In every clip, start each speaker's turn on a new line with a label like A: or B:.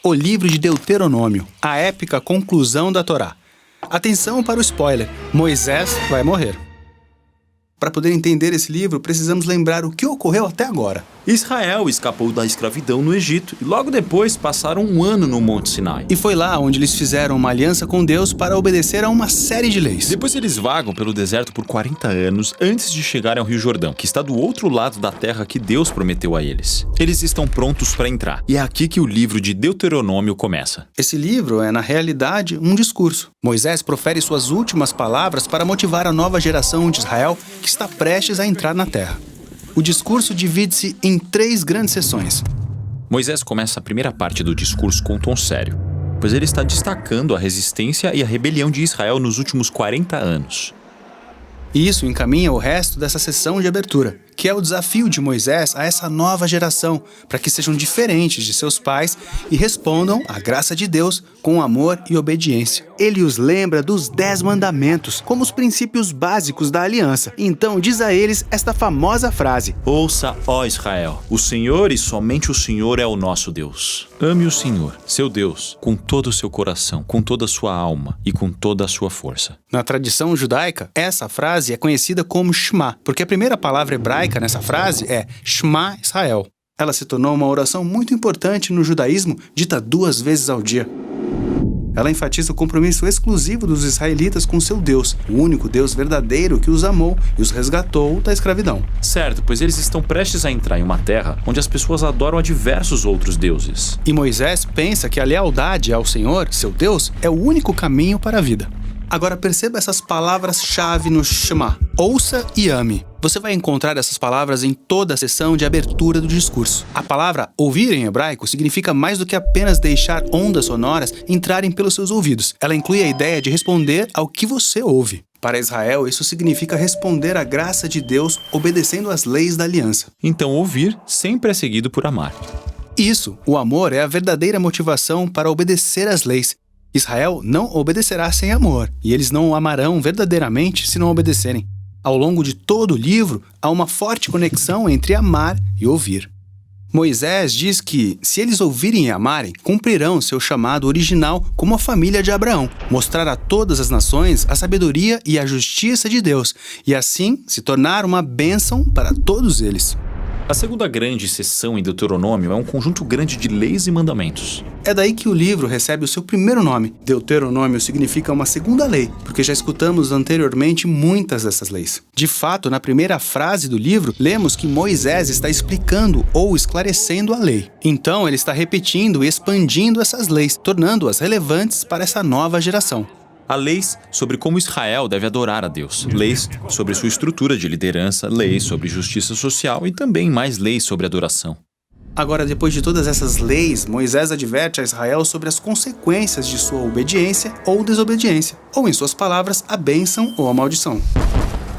A: o livro de Deuteronômio, a épica conclusão da Torá. Atenção para o spoiler: Moisés vai morrer. Para poder entender esse livro, precisamos lembrar o que ocorreu até agora.
B: Israel escapou da escravidão no Egito e logo depois passaram um ano no Monte Sinai.
A: E foi lá onde eles fizeram uma aliança com Deus para obedecer a uma série de leis.
B: Depois eles vagam pelo deserto por 40 anos antes de chegarem ao Rio Jordão, que está do outro lado da terra que Deus prometeu a eles. Eles estão prontos para entrar, e é aqui que o livro de Deuteronômio começa.
A: Esse livro é, na realidade, um discurso. Moisés profere suas últimas palavras para motivar a nova geração de Israel que está prestes a entrar na terra. O discurso divide-se em 3 grandes sessões.
B: Moisés começa a primeira parte do discurso com um tom sério, pois ele está destacando a resistência e a rebelião de Israel nos últimos 40 anos.
A: E isso encaminha o resto dessa sessão de abertura, que é o desafio de Moisés a essa nova geração, para que sejam diferentes de seus pais e respondam à graça de Deus com amor e obediência. Ele os lembra dos 10 mandamentos, como os princípios básicos da aliança. Então diz a eles esta famosa frase:
B: Ouça, ó Israel, o Senhor e somente o Senhor é o nosso Deus. Ame o Senhor, seu Deus, com todo o seu coração, com toda a sua alma e com toda a sua força.
A: Na tradição judaica, essa frase é conhecida como Shema, porque a primeira palavra hebraica nessa frase é Shema Israel. Ela se tornou uma oração muito importante no judaísmo, dita 2 vezes ao dia. Ela enfatiza o compromisso exclusivo dos israelitas com seu Deus, o único Deus verdadeiro que os amou e os resgatou da escravidão.
B: Certo, pois eles estão prestes a entrar em uma terra onde as pessoas adoram a diversos outros deuses.
A: E Moisés pensa que a lealdade ao Senhor, seu Deus, é o único caminho para a vida. Agora perceba essas palavras-chave no Shema: ouça e ame. Você vai encontrar essas palavras em toda a sessão de abertura do discurso. A palavra ouvir em hebraico significa mais do que apenas deixar ondas sonoras entrarem pelos seus ouvidos. Ela inclui a ideia de responder ao que você ouve. Para Israel, isso significa responder à graça de Deus obedecendo às leis da aliança.
B: Então ouvir sempre é seguido por amar.
A: Isso, o amor é a verdadeira motivação para obedecer às leis. Israel não obedecerá sem amor, e eles não o amarão verdadeiramente se não obedecerem. Ao longo de todo o livro, há uma forte conexão entre amar e ouvir. Moisés diz que, se eles ouvirem e amarem, cumprirão seu chamado original como a família de Abraão, mostrar a todas as nações a sabedoria e a justiça de Deus, e assim se tornar uma bênção para todos eles.
B: A segunda grande seção em Deuteronômio é um conjunto grande de leis e mandamentos.
A: É daí que o livro recebe o seu primeiro nome. Deuteronômio significa uma segunda lei, porque já escutamos anteriormente muitas dessas leis. De fato, na primeira frase do livro, lemos que Moisés está explicando ou esclarecendo a lei. Então, ele está repetindo e expandindo essas leis, tornando-as relevantes para essa nova geração.
B: Há leis sobre como Israel deve adorar a Deus, leis sobre sua estrutura de liderança, leis sobre justiça social e também mais leis sobre adoração.
A: Agora, depois de todas essas leis, Moisés adverte a Israel sobre as consequências de sua obediência ou desobediência, ou em suas palavras, a bênção ou a maldição.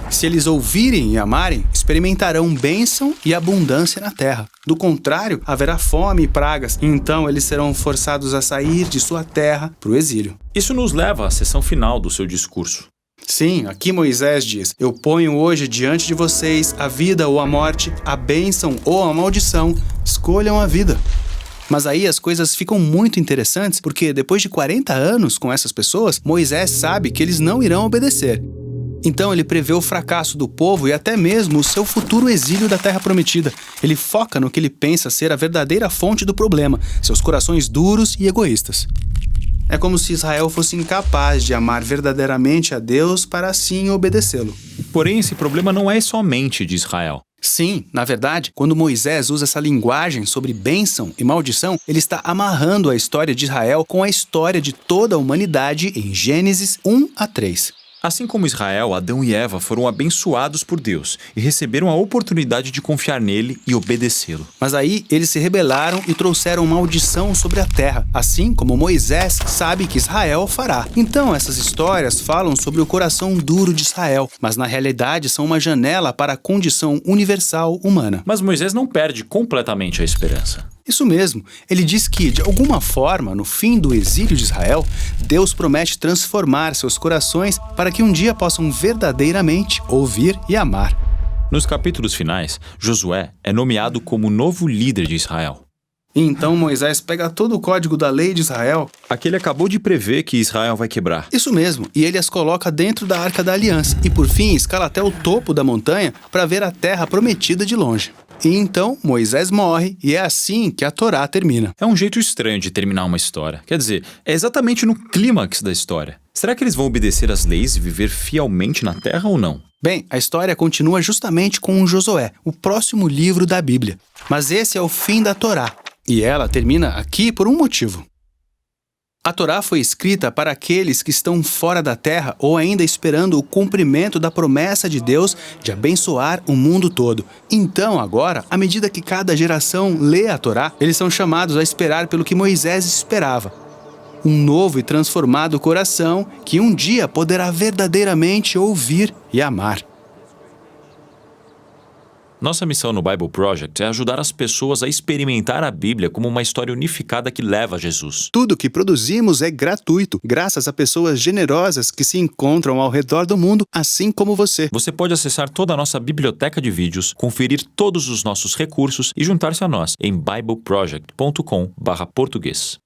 A: Se eles ouvirem e amarem, experimentarão bênção e abundância na terra. Do contrário, haverá fome e pragas, e então eles serão forçados a sair de sua terra para o exílio.
B: Isso nos leva à seção final do seu discurso.
A: Sim, aqui Moisés diz: eu ponho hoje diante de vocês a vida ou a morte, a bênção ou a maldição, escolham a vida. Mas aí as coisas ficam muito interessantes, porque depois de 40 anos com essas pessoas, Moisés sabe que eles não irão obedecer. Então ele prevê o fracasso do povo e até mesmo o seu futuro exílio da Terra Prometida. Ele foca no que ele pensa ser a verdadeira fonte do problema, seus corações duros e egoístas. É como se Israel fosse incapaz de amar verdadeiramente a Deus para assim obedecê-lo.
B: Porém, esse problema não é somente de Israel.
A: Sim, na verdade, quando Moisés usa essa linguagem sobre bênção e maldição, ele está amarrando a história de Israel com a história de toda a humanidade em Gênesis 1-3.
B: Assim como Israel, Adão e Eva foram abençoados por Deus e receberam a oportunidade de confiar nele e obedecê-lo.
A: Mas aí eles se rebelaram e trouxeram maldição sobre a terra, assim como Moisés sabe que Israel fará. Então essas histórias falam sobre o coração duro de Israel, mas na realidade são uma janela para a condição universal humana.
B: Mas Moisés não perde completamente a esperança.
A: Isso mesmo, ele diz que, de alguma forma, no fim do exílio de Israel, Deus promete transformar seus corações para que um dia possam verdadeiramente ouvir e amar.
B: Nos capítulos finais, Josué é nomeado como novo líder de Israel.
A: E então Moisés pega todo o código da lei de Israel.
B: Aquele acabou de prever que Israel vai quebrar.
A: Isso mesmo, e ele as coloca dentro da Arca da Aliança. E por fim, escala até o topo da montanha para ver a terra prometida de longe. E então Moisés morre, e é assim que a Torá termina.
B: É um jeito estranho de terminar uma história. Quer dizer, é exatamente no clímax da história. Será que eles vão obedecer às leis e viver fielmente na terra ou não?
A: Bem, a história continua justamente com Josué, o próximo livro da Bíblia. Mas esse é o fim da Torá, e ela termina aqui por um motivo. A Torá foi escrita para aqueles que estão fora da terra ou ainda esperando o cumprimento da promessa de Deus de abençoar o mundo todo. Então, agora, à medida que cada geração lê a Torá, eles são chamados a esperar pelo que Moisés esperava. Um novo e transformado coração que um dia poderá verdadeiramente ouvir e amar.
B: Nossa missão no Bible Project é ajudar as pessoas a experimentar a Bíblia como uma história unificada que leva a Jesus.
A: Tudo que produzimos é gratuito, graças a pessoas generosas que se encontram ao redor do mundo, assim como você.
B: Você pode acessar toda a nossa biblioteca de vídeos, conferir todos os nossos recursos e juntar-se a nós em bibleproject.com/português.